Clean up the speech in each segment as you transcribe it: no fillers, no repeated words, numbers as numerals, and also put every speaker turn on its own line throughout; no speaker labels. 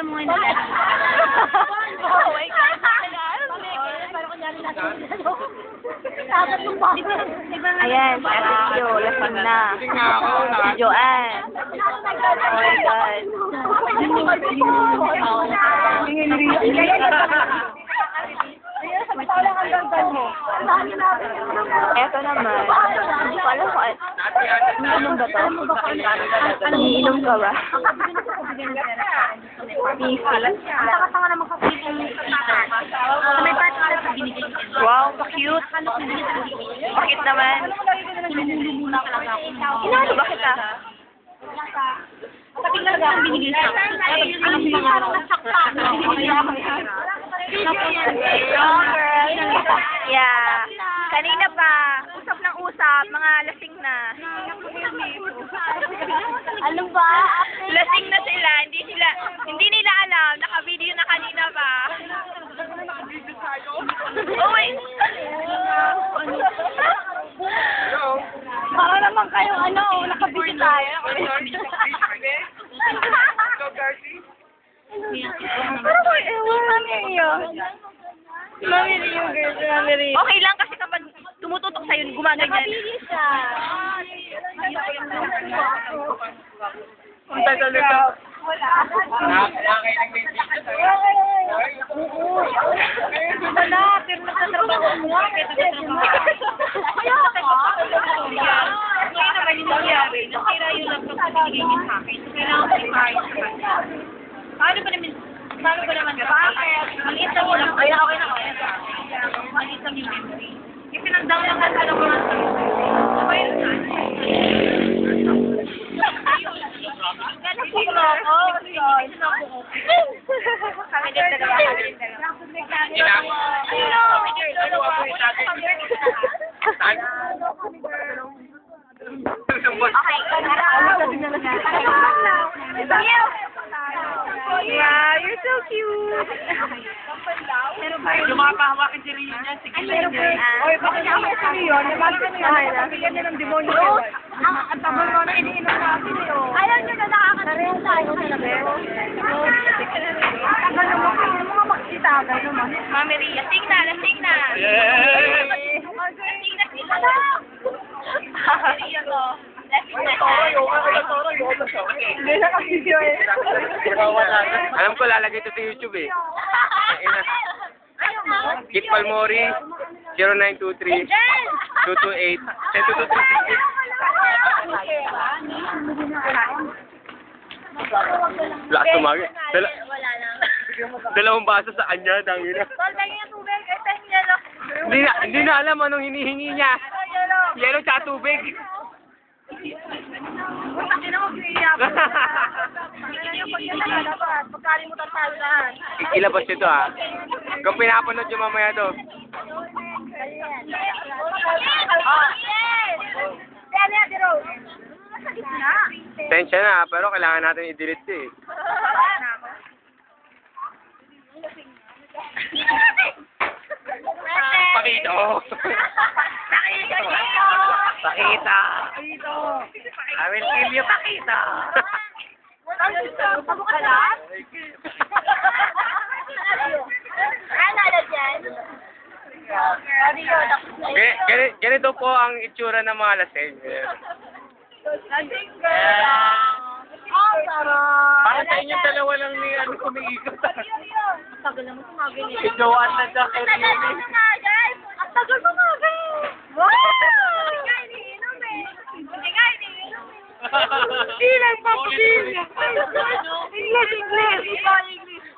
alam mo ngayon na. Oh my God. Ayan, si Ate Tio, lasing na. Si Joanne. Oh my God. Eto naman. Hindi ko alam kung iinom ba to? Iinom ka ba? Saka naman wow, pa-cute. Bakit naman? Inaano ba kita? Patingnan lang ang binigay sa akin. Yeah. Kanina pa, usap ng usap, mga lasing na. Ano ba? Lasing na sila, hindi nila alam, naka-video na kanina pa. Oh my. Para naman kayo, naka-video tayo. Pero ewan, Mami Rio. Mami Rio, girl. Mami Rio. Okay lang kasi kapag tumututok sa'yo, gumaganyan. Nakabili siya. Ang tagal nito. Wala. Nakakailang na yung video sa'yo. Wala, pero nagtatrabaho mo nga. Kaya ka? Ngayon naman yung nangyari. Nasira yung laptop na binigay niya sa akin. Kailangan ko i-fire sa kanya. Paano ba naman bakit? Maliit lang yung laptop. Okay na. Maliit lang yung memory. Yung pinag-down lang kasi alam ko nga sa okay na saan. Kami din dalawa. Yeah, you're so cute. Yung mga pahawakin si Rio niya, sige. Oy, bakit ako si Rio? Naman na bigyan niya ng demonyo. Ang tabol mo na iniinom natin eh. Ayaw nyo na nakakatarin tayo talaga. Tagal naman kayo, mga magsitagal naman. Mami Ria, lasing na. Lasing na sila. Mami Ria ko. Hindi na ka-video eh.
Alam ko, lalagay ito sa YouTube eh. Kit Palmori, 0923 228 10236. Lakas tumagi. Dalawang baso sa kanya, dangin na. Hindi na alam anong hinihingi niya. Yelo tsaka tubig. Ilabas ito ha. Kung pinapanood yung mamaya to. Tensya na, pero kailangan natin i-delete ito eh. Pakito! Pakita! I will kill you, Pakita!
Pabukalan?
Ganito po ang itsura ng mga lasing.
Lasing girl! Oh, sarap!
Para sa inyong dalawa lang ni kumiikot.
Ang tagal naman sumagay niya.
Si Joanne na siya.
Ang tagal mo sumagay! Ang tagal sumagay! Wow! Hindi nga iniinom eh.
Ilan pa po niya? English!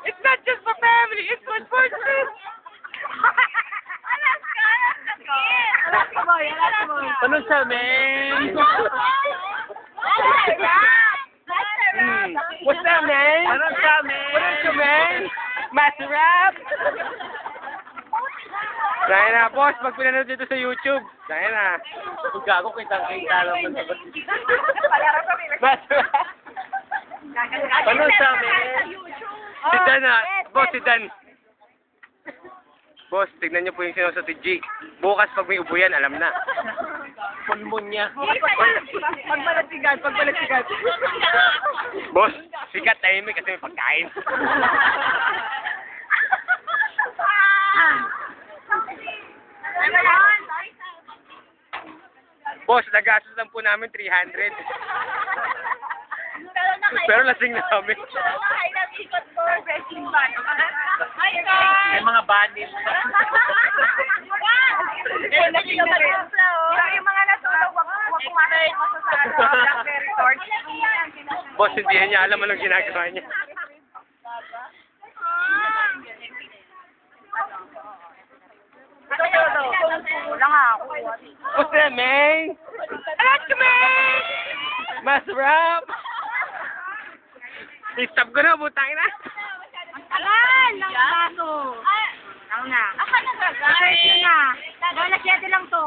It's not just for family, it's for sportsmen!
Alas ka boy!
Ano siya, man? What's that, man? Ano siya, man? What is man? Master rap? Dahil na, boss, pag pinanood dito sa YouTube. Dahil na. Kung gago, kitang-kita naman sa Master rap? Ano siya, man? Si Dan na. Boss, si Dan. Boss, tignan niyo po yung sinuso si G. Bukas pag may ubo yan, alam na. pulmonya.
Pagbalatigan.
Boss, sikat tahimik kasi may pagkain. Boss, nagastos lang po namin 300. Pero lasing na kami. May mga banis.
Yung mga natulog, wag kumain mo sa Blackberry torch.
Boss, hindi niya alam anong ginagawa niya.
Wala nga ako.
What's that, man? Alas ka, man! Masarap! I-stop ko na, butang na.
Alan! Ang baso. Ako na. Ako na gagawin. Ako na. Gawin na 7 lang to.